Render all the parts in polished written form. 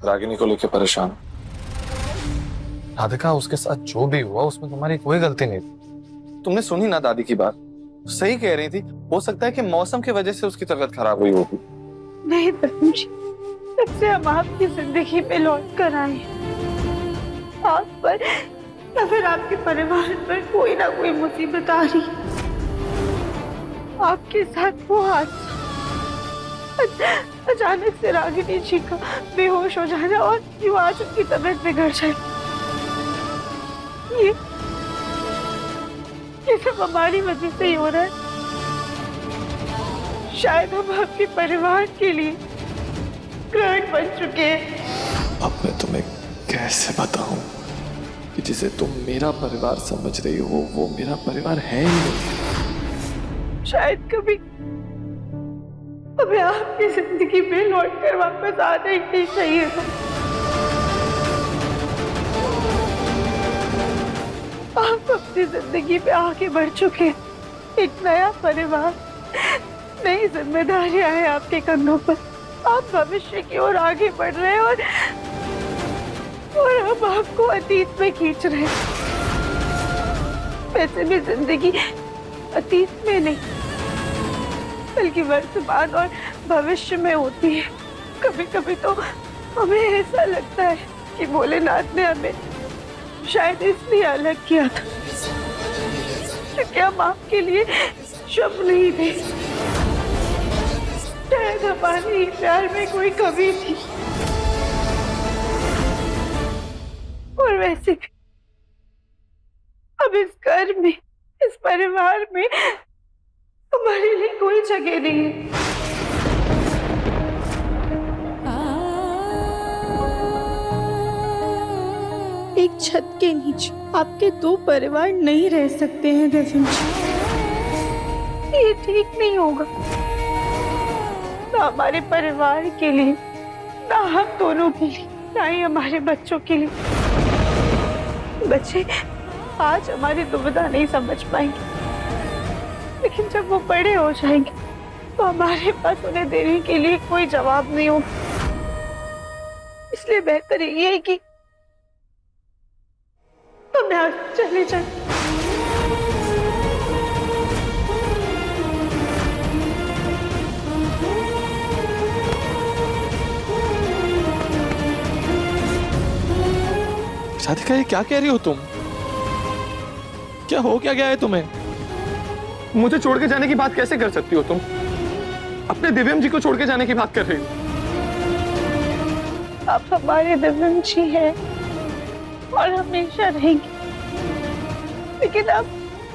रागिनी को लेकर परेशान। राधिका, उसके साथ जो भी हुआ उसमें तुम्हारी कोई गलती नहीं थी। तुमने सुनी ना दादी की बात, सही कह रही थी। हो सकता है कि मौसम की वजह से उसकी तबीयत खराब हुई होगी। नहीं दर्पण जी, जब से हम आपकी जिंदगी में लौट कर आए, आप पर या फिर आपके परिवार पर कोई ना कोई मुसीबत आ रही। आपके साथ वो हादसा, अचानक से रागिनी जी का बेहोश हो जाना और यूं आज उनकी तबीयत बिगड़ जाए, ये सब हमारी वजह से ही हो रहा है। शायद हम आपके परिवार के लिए ग्रहण बन चुके हैं। अब मैं तुम्हें कैसे बताऊं कि जिसे तुम मेरा परिवार समझ रही हो वो मेरा परिवार है ही नहीं। शायद कभी हमें आपकी जिंदगी में लौट कर वापस आना ही नहीं चाहिए था। आप अपनी जिंदगी में आगे बढ़ चुके हैं। एक नया परिवार, नई जिम्मेदारियां हैं आपके कंधों पर। आप भविष्य की ओर आगे बढ़ रहे हैं और हम आपको अतीत में खींच रहे हैं। वैसे भी जिंदगी अतीत में नहीं बल्कि वर्तमान और भविष्य में होती है। कभी कभी तो हमें ऐसा लगता है कि भोलेनाथ ने हमें शायद इसलिए अलग किया था क्योंकि हम आपके लिए शुभ नहीं थे। शायद हमारे प्यार में कोई कमी थी। और वैसे भी अब इस घर में, इस परिवार में हमारे लिए कोई जगह नहीं है। एक छत के नीचे आपके दो परिवार नहीं रह सकते हैं दर्पण जी। ये ठीक नहीं होगा, ना हमारे परिवार के लिए, ना हम दोनों के लिए, ना ही हमारे बच्चों के लिए। बच्चे आज हमारी दुविधा नहीं समझ पाएंगे, लेकिन जब वो बड़े हो जाएंगे तो हमारे पास उन्हें देने के लिए कोई जवाब नहीं होगा। इसलिए बेहतर ये है कि हम यहाँ चले जाएं। राधिका, ये क्या कह रही हो तुम? क्या हो क्या गया है तुम्हें? मुझे छोड़ के जाने की बात कैसे कर सकती हो तुम? अपने दिव्यम जी को छोड़ के जाने की बात कर रही हो। आप हमारे दिव्यम जी हैं और हमेशा रहेंगे, लेकिन अब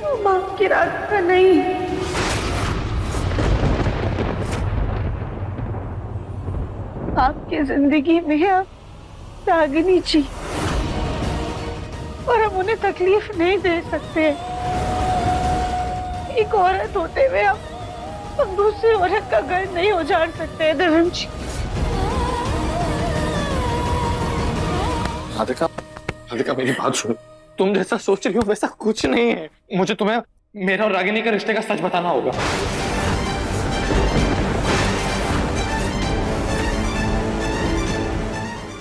हम आपकी राधिका नहीं। आपकी जिंदगी में आप रागिनी जी, और हम उन्हें तकलीफ नहीं दे सकते। एक औरत होते हुए हम दूसरी औरत का घर नहीं उजाड़ सकते हैं दिव्यम जी। राधिका, राधिका मेरी बात सुनो। तुम जैसा सोच रही हो वैसा कुछ नहीं है। मुझे तुम्हें मेरा और रागिनी का रिश्ते का सच बताना होगा।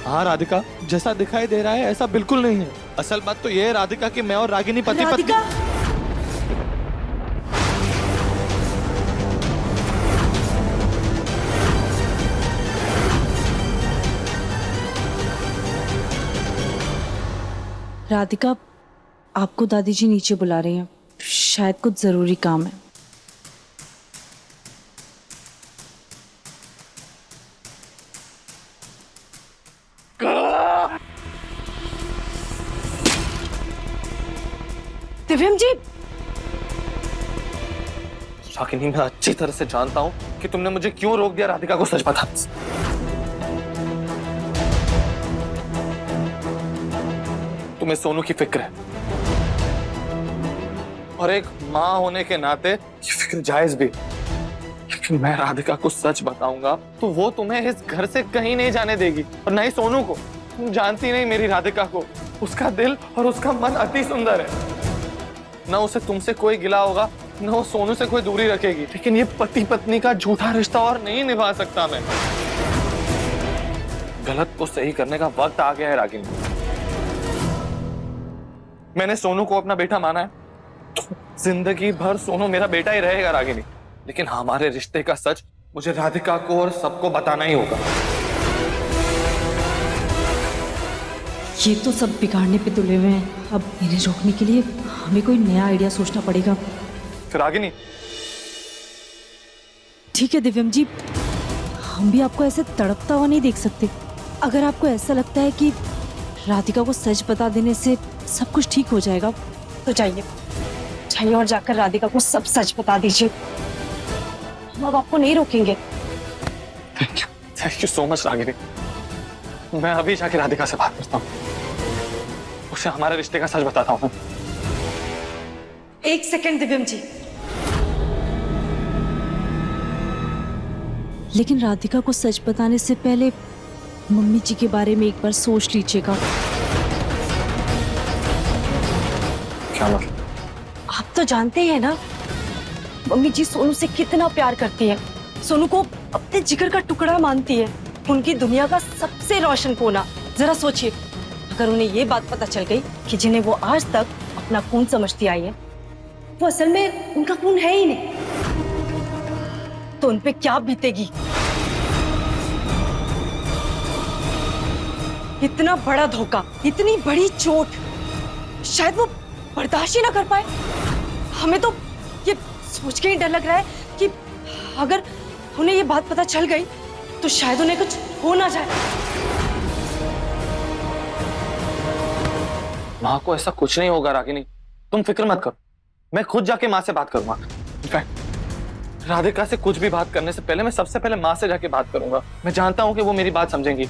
हाँ राधिका, जैसा दिखाई दे रहा है ऐसा बिल्कुल नहीं है। असल बात तो यह है राधिका कि मैं और रागिनी पति पत्नी। राधिका, आपको दादी जी नीचे बुला रही हैं, शायद कुछ जरूरी काम है। दिव्यम जी। रागिनी, मैं अच्छी तरह से जानता हूं कि तुमने मुझे क्यों रोक दिया राधिका को सच बताने से। तुम्हें सोनू की फिक्र है और एक माँ होने के नाते ये फिक्र जायज भी। लेकिन मैं राधिका को सच बताऊंगा तो वो तुम्हें इस घर से कहीं नहीं जाने देगी, और ना ही सोनू को। तुम जानती नहीं मेरी राधिका को। उसका दिल और उसका मन अति सुंदर है। ना उसे तुमसे कोई गिला होगा, ना वो सोनू से कोई दूरी रखेगी। लेकिन ये पति पत्नी का झूठा रिश्ता और नहीं निभा सकता मैं। गलत को सही करने का वक्त आ गया है रागिनी। मैंने सोनू को अपना बेटा माना है तो जिंदगी भर सोनू मेरा बेटा ही रहेगा रागिनी। लेकिन हमारे रिश्ते का सच मुझे राधिका को और सबको बताना ही होगा। ये तो सब बिगाड़ने पे तुले हुए हैं। अब इन्हें रोकने के लिए हमें कोई नया आइडिया सोचना पड़ेगा। फिर रागिनी, ठीक है दिव्यम जी, हम भी आपको ऐसे तड़पता हुआ नहीं देख सकते। अगर आपको ऐसा लगता है कि राधिका को सच बता देने से सब कुछ ठीक हो जाएगा तो जाइए और जाकर राधिका को सब सच बता दीजिए। हम अब आपको नहीं रोकेंगे। Thank you so much Ragini. मैं अभी जाके राधिका से बात करता हूँ, उसे हमारे रिश्ते का सच बताता हूँ। एक सेकंड दिव्यम जी, लेकिन राधिका को सच बताने से पहले मम्मी जी के बारे में एक बार सोच लीजिएगा। क्या मतलब? आप तो जानते हैं ना, मम्मी जी सोनू से कितना प्यार करती है, सोनू को अपने जिगर का टुकड़ा मानती है, उनकी दुनिया का सबसे रोशन कोना। जरा सोचिए, अगर उन्हें ये बात पता चल गई कि जिन्हें वो आज तक अपना खून समझती आई है वो असल में उनका खून है ही नहीं, तो उनपे क्या बीतेगी। इतना बड़ा धोखा, इतनी बड़ी चोट, शायद वो बर्दाश्त ही ना कर पाए। हमें तो ये सोच के ही डर लग रहा है कि अगर उन्हें ये बात पता चल गई तो शायद उन्हें कुछ हो ना जाए। माँ को ऐसा कुछ नहीं होगा रागिनी, तुम फिक्र मत करो। मैं खुद जाके माँ से बात करूंगा। इनफैक्ट राधिका से कुछ भी बात करने से पहले मैं सबसे पहले माँ से जाके बात करूंगा। मैं जानता हूँ कि वो मेरी बात समझेंगी।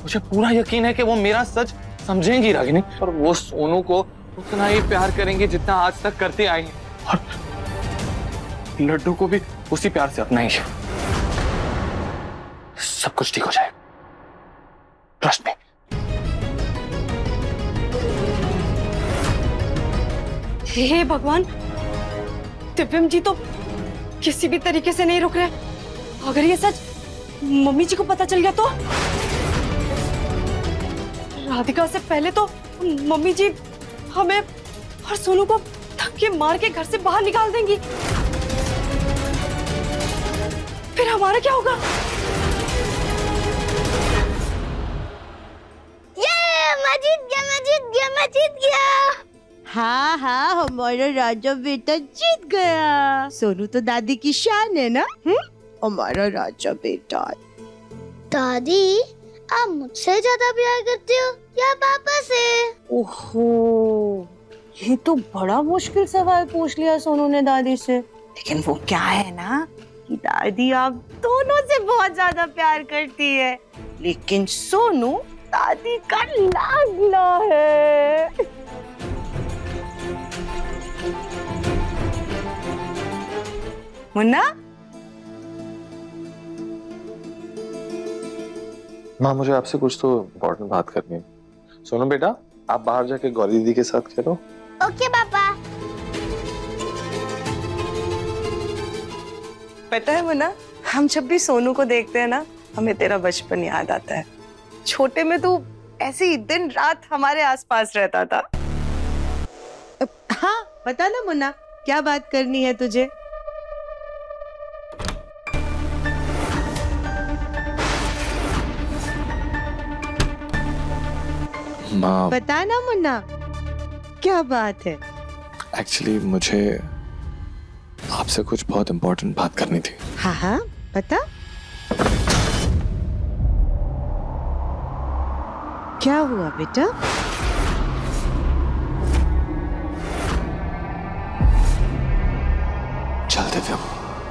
मुझे पूरा यकीन है कि वो मेरा सच समझेंगी रागिनी, और वो सोनू को उतना ही प्यार करेंगी जितना आज तक करती आई है, और लड्डू को भी उसी प्यार से अपनाएंगे। सब कुछ ठीक हो जाएगा, ट्रस्ट मी। हे भगवान, दिव्यम जी तो किसी भी तरीके से नहीं रुक रहे। अगर ये सच मम्मी जी को पता चल गया तो राधिका से पहले तो मम्मी जी हमें और सोनू को धक्के मार के घर से बाहर निकाल देंगी। फिर हमारा क्या होगा? मैं जीत गया। हाँ हाँ, हमारा राजा बेटा जीत गया। सोनू तो दादी की शान है ना। हमारा राजा बेटा। दादी, आप मुझसे ज्यादा प्यार करते हो या पापा से? ओहो, ये तो बड़ा मुश्किल सवाल पूछ लिया सोनू ने दादी से। लेकिन वो क्या है ना कि दादी आप दोनों से बहुत ज्यादा प्यार करती है, लेकिन सोनू दादी का लाडला है। मुन्ना, माँ मुझे आपसे कुछ तो इम्पोर्टेंट बात करनी है। सोनू बेटा, आप बाहर जाके गौरी दीदी के साथ खेलो। ओके पापा। पता है मुन्ना, हम जब भी सोनू को देखते हैं ना, हमें तेरा बचपन याद आता है। छोटे में तू ऐसे ही दिन रात हमारे आसपास रहता था। हाँ बता ना मुन्ना, क्या बात करनी है तुझे? माँ, बता ना मुन्ना, क्या बात है? एक्चुअली मुझे आपसे कुछ बहुत इम्पोर्टेंट बात करनी थी। हाँ हाँ बता। क्या हुआ बेटा? चल दिव्यम,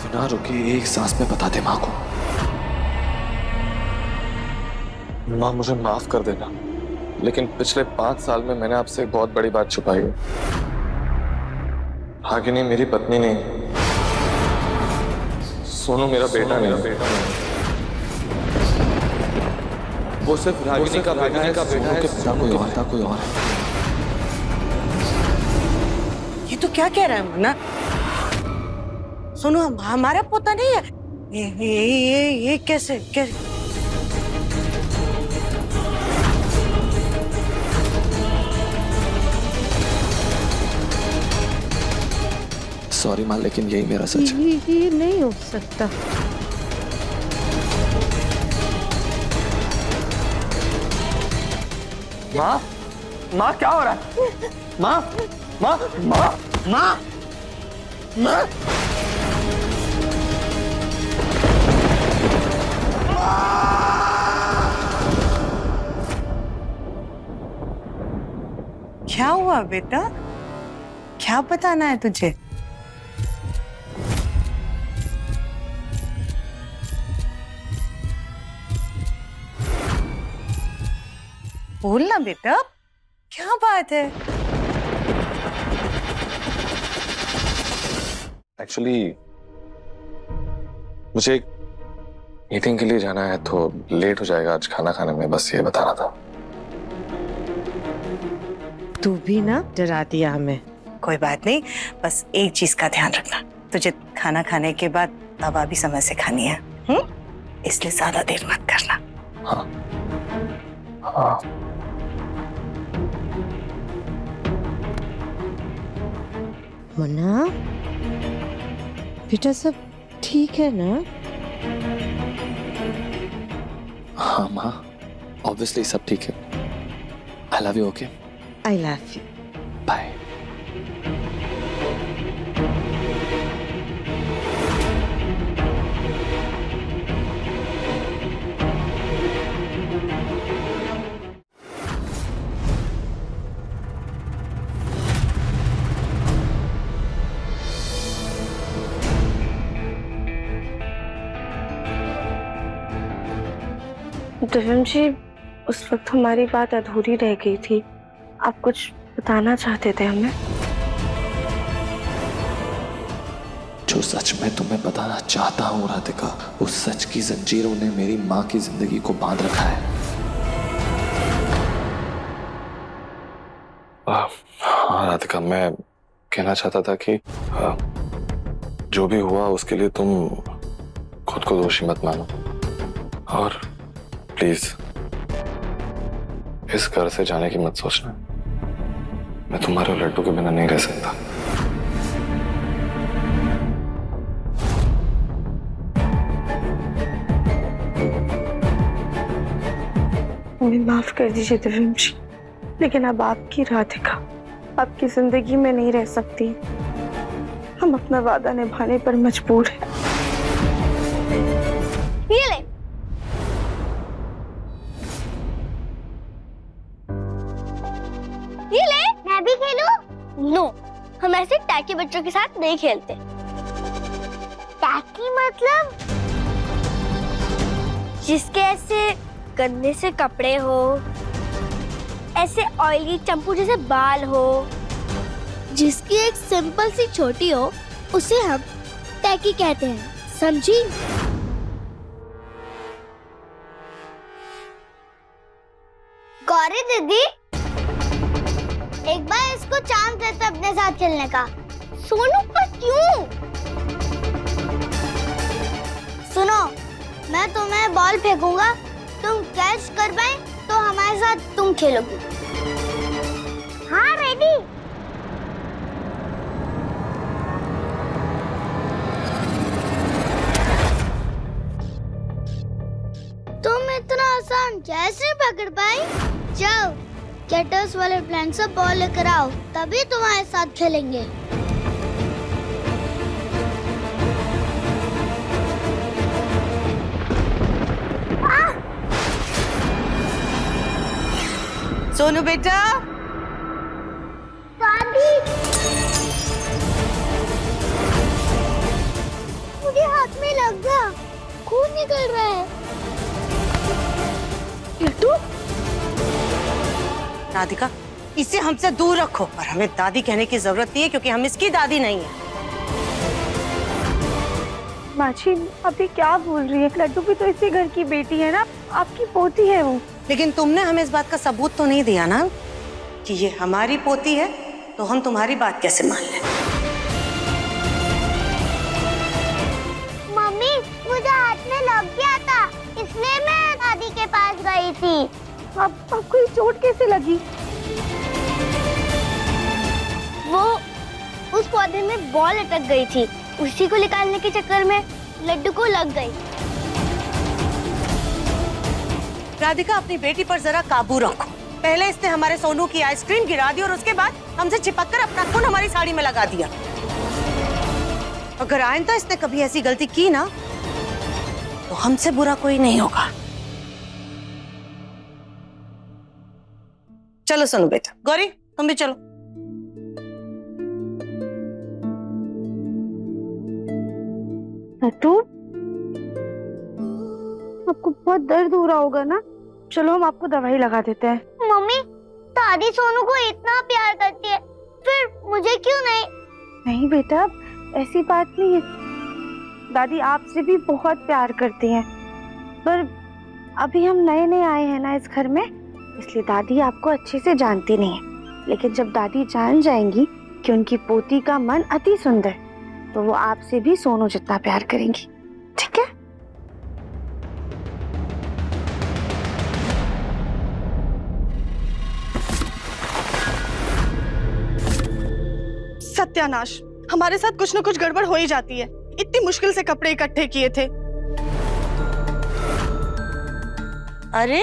बिना रुके एक सांस में बता दे माँ को। माँ मुझे माफ कर देना, लेकिन पिछले 5 साल में मैंने आपसे एक बहुत बड़ी बात छुपाई है। रागिनी मेरी पत्नी नहीं, सोनू मेरा बेटा नहीं। वो सिर्फ रागिनी का बेटा है, कोई और है। ये तो क्या कह रहा है मुन्ना? सोनू हमारा पोता नहीं है। ये कैसे? सॉरी माँ, लेकिन यही मेरा सच है। ये नहीं हो सकता। माँ, माँ क्या हो रहा है? माँ, माँ, माँ, माँ, माँ। क्या हुआ बेटा? क्या बताना है तुझे? बोलना बेटा, क्या बात है? एक्चुअली मुझे एक मीटिंग के लिए जाना है, तो लेट हो जाएगा आज खाना खाने में, बस ये बताना था। तू भी ना डरा दिया हमें। कोई बात नहीं, बस एक चीज का ध्यान रखना, तुझे खाना खाने के बाद दवा भी समय से खानी है, इसलिए ज्यादा देर मत करना। हाँ, हाँ। मुन्ना बेटा, सब ठीक है ना? हाँ माँ, ऑब्वियसली सब ठीक है। I love you. Okay, I love you. Bye. Divyam ji, उस वक्त हमारी बात अधूरी रह गई थी। आप कुछ बताना चाहते थे हमें? जो सच मैं तुम्हें बताना चाहता हूँ राधिका, उस सच की जंजीरों ने मेरी माँ की जिंदगी को बांध रखा है। हाँ राधिका, मैं कहना चाहता था कि जो भी हुआ उसके लिए तुम खुद को दोषी मत मानो, और प्लीज इस घर से जाने की मत सोचना। मैं तुम्हारे और लड्डू के बिना नहीं रह सकता। मुझे माफ कर दीजिए दिव्यम जी, लेकिन अब आपकी राधिका आपकी जिंदगी में नहीं रह सकती। हम अपना वादा निभाने पर मजबूर हैं। ये ले। ये ले, मैं भी खेलूं? नो, हम ऐसे टैकी बच्चों के साथ नहीं खेलते। टैकी मतलब जिसके ऐसे गंदे से कपड़े हो, ऐसे ऑयली चंपू जैसे बाल हो, जिसकी एक सिंपल सी छोटी हो, उसे हम टैकी कहते हैं, समझी? गौरी दीदी, एक बार इसको चांस देते अपने साथ खेलने का। सोनू पर क्यों? सुनो, मैं तुम्हें बॉल फेंकूंगा, तुम कैच कर पाए तो हमारे साथ तुम खेलोगी। हाँ, रेडी? तुम इतना आसान कैसे पकड़ पाई? जाओ, कैटर्स वाले प्लान से बॉल लेकर आओ, तभी तुम्हारे साथ खेलेंगे। सोनू बेटा, दादी, मुझे हाथ में लग गया, खून निकल रहा है। लड्डू, राधिका, इसे हमसे दूर रखो। और हमें दादी कहने की जरूरत नहीं है, क्योंकि हम इसकी दादी नहीं है। माची, आप ये क्या बोल रही है? लड्डू भी तो इसी घर की बेटी है ना, आपकी पोती है वो। लेकिन तुमने हमें इस बात का सबूत तो नहीं दिया ना कि ये हमारी पोती है, तो हम तुम्हारी बात कैसे मान लें? मम्मी, मुझे हाथ में लग गया था, इसलिए मैं दादी के पास गई थी। आपको ये चोट कैसे लगी? वो उस पौधे में बॉल अटक गई थी, उसी को निकालने के चक्कर में लड्डू को लग गई। राधिका, अपनी बेटी पर जरा काबू रखो। पहले इसने हमारे सोनू की आइसक्रीम गिरा दी और उसके बाद हमसे चिपक कर अपना खून हमारी साड़ी में लगा दिया। अगर आइंदा इसने कभी ऐसी गलती की ना तो हमसे बुरा कोई नहीं होगा। चलो सोनू बेटा। गौरी, तुम भी चलो। लड्डू, आपको बहुत दर्द हो रहा होगा ना? चलो हम आपको दवाई लगा देते हैं। मम्मी, दादी सोनू को इतना प्यार करती है, फिर मुझे क्यों नहीं? नहीं बेटा, ऐसी बात नहीं है। दादी आपसे भी बहुत प्यार करती हैं, पर अभी हम नए नए आए हैं ना इस घर में, इसलिए दादी आपको अच्छे से जानती नहीं है। लेकिन जब दादी जान जाएंगी कि उनकी पोती का मन अति सुंदर, तो वो आपसे भी सोनू जितना प्यार करेंगी। ठीक है? सत्यानाश, हमारे साथ कुछ न कुछ गड़बड़ हो ही जाती है। इतनी मुश्किल से कपड़े इकट्ठे किए थे। अरे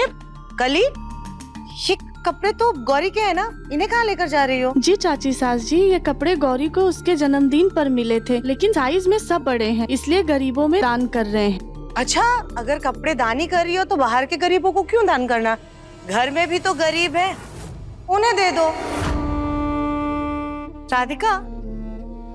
कली, ये कपड़े तो गौरी के हैं ना, इन्हें कहाँ लेकर जा रही हो? जी चाची सास जी, ये कपड़े गौरी को उसके जन्मदिन पर मिले थे, लेकिन साइज में सब बड़े हैं, इसलिए गरीबों में दान कर रहे हैं। अच्छा, अगर कपड़े दान ही कर रही हो तो बाहर के गरीबों को क्यों दान करना? घर में भी तो गरीब है, उन्हें दे दो। राधिका,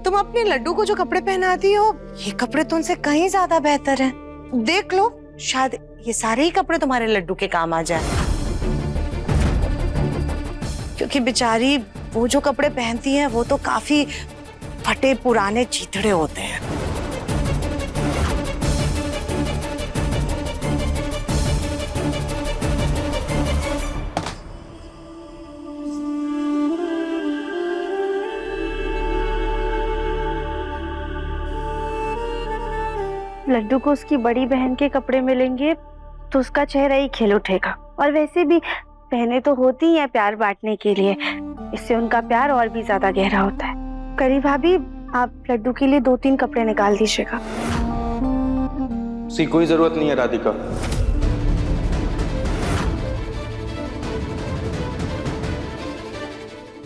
तुम अपने लड्डू को जो कपड़े पहनाती हो, ये कपड़े तो उनसे कहीं ज्यादा बेहतर हैं। देख लो, शायद ये सारे ही कपड़े तुम्हारे लड्डू के काम आ जाए। क्योंकि बेचारी वो जो कपड़े पहनती हैं वो तो काफी फटे पुराने चीथड़े होते हैं। लड्डू को उसकी बड़ी बहन के कपड़े मिलेंगे तो उसका चेहरा ही खिल उठेगा। और वैसे भी बहनें तो होती हैं प्यार बांटने के लिए, इससे उनका प्यार और भी ज्यादा गहरा होता है। करी भाभी, आप लड्डू के लिए 2-3 कपड़े निकाल दीजिएगा। उसकी कोई जरूरत नहीं है राधिका।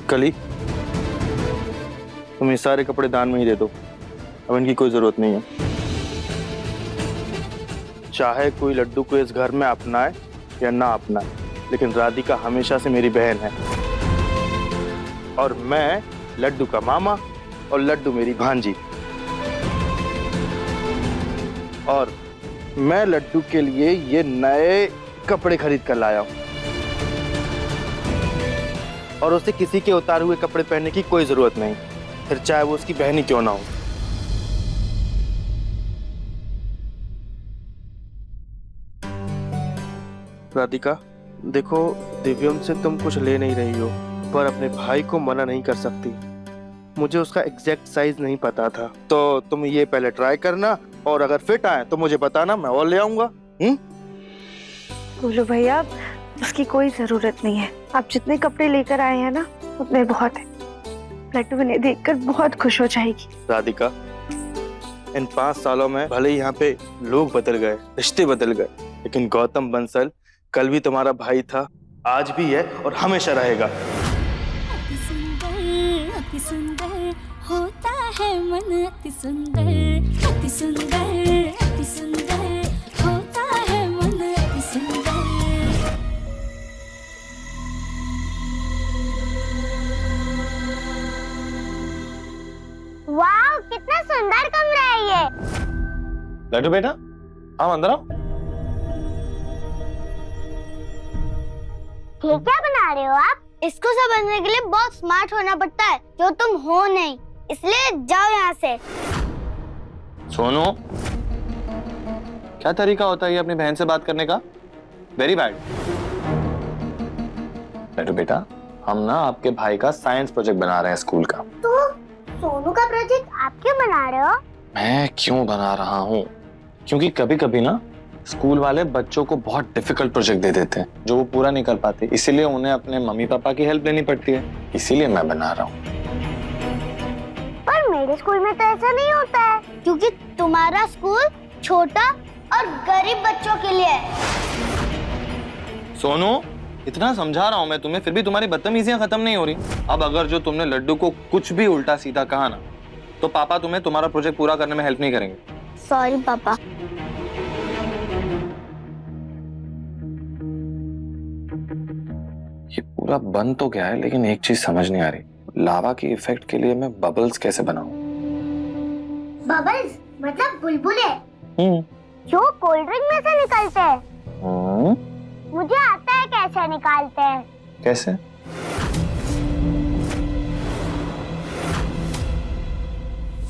कली, तुम ये सारे कपड़े दान में ही दे दो, अब इनकी कोई जरूरत नहीं है। चाहे कोई लड्डू को इस घर में अपनाए या ना अपनाए, लेकिन राधिका हमेशा से मेरी बहन है, और मैं लड्डू का मामा और लड्डू मेरी भांजी। और मैं लड्डू के लिए ये नए कपड़े खरीद कर लाया हूं, और उसे किसी के उतारे हुए कपड़े पहनने की कोई जरूरत नहीं, फिर चाहे वो उसकी बहन ही क्यों ना हो। राधिका, देखो, दिव्यम से तुम कुछ ले नहीं रही हो, पर अपने भाई को मना नहीं कर सकती। मुझे उसका एग्जैक्ट साइज नहीं पता था, तो तुम ये पहले ट्राई करना, और अगर फिट आए तो मुझे बताना, मैं और ले आऊंगा। बोलो भैया, उसकी कोई जरूरत नहीं है। आप जितने कपड़े लेकर आए हैं ना, उतने बहुत है। लड्डू इन्हें देखकर बहुत खुश हो जाएगी। राधिका, इन 5 सालों में भले ही यहाँ पे लोग बदल गए, रिश्ते बदल गए, लेकिन गौतम बंसल कल भी तुम्हारा भाई था, आज भी है और हमेशा रहेगा। अति सुंदर होता है मन, अति सुंदर, अति सुंदर, अति सुंदर होता है मन, अति सुंदर। वाह, कितना सुंदर कमरा है ये। लड्डू बेटा, हाँ अंदर आओ। ये क्या बना रहे हो आप? इसको समझने के लिए बहुत स्मार्ट होना पड़ता है, जो तुम हो नहीं, इसलिए जाओ यहाँ से। सोनू, क्या तरीका होता है ये अपनी बहन से बात करने का? Very bad. लड्डू बेटा, हम ना आपके भाई का साइंस प्रोजेक्ट बना रहे हैं स्कूल का। तो सोनू का प्रोजेक्ट आप क्यों बना रहे हो? मैं क्यों बना रहा हूँ? क्योंकि कभी कभी ना स्कूल वाले बच्चों को बहुत डिफिकल्ट प्रोजेक्ट दे देते हैं जो वो पूरा नहीं कर पाते, इसीलिए उन्हें अपने मम्मी पापा की हेल्प लेनी पड़ती है, इसीलिए मैं बना रहा हूँ। मेरे स्कूल में तो ऐसा नहीं होता है, क्योंकि तुम्हारा स्कूल छोटा और गरीब बच्चों के लिए है। सोनू, इतना समझा रहा हूं मैं तुम्हें, फिर भी तुम्हारी बदतमीजियां खत्म नहीं हो रही। अब अगर जो तुमने लड्डू को कुछ भी उल्टा सीधा कहा ना, तो पापा तुम्हें तुम्हारा प्रोजेक्ट पूरा करने में हेल्प नहीं करेंगे। सॉरी पापा। ये पूरा बन तो गया है, लेकिन एक चीज समझ नहीं आ रही, लावा के इफेक्ट के लिए मैं बबल्स कैसे बनाऊं? बबल्स मतलब बुलबुले जो कोल्ड ड्रिंक में से निकलते हैं। मुझे आता है कैसे निकालते हैं। कैसे?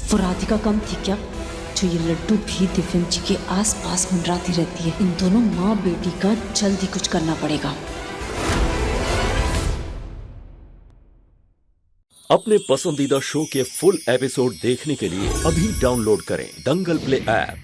वो राधिका कम थी क्या, जो ये लड्डू भी दिव्यम जी के आसपास मंडराती रहती है। इन दोनों माँ बेटी का जल्दी कुछ करना पड़ेगा। अपने पसंदीदा शो के फुल एपिसोड देखने के लिए अभी डाउनलोड करें दंगल प्ले ऐप।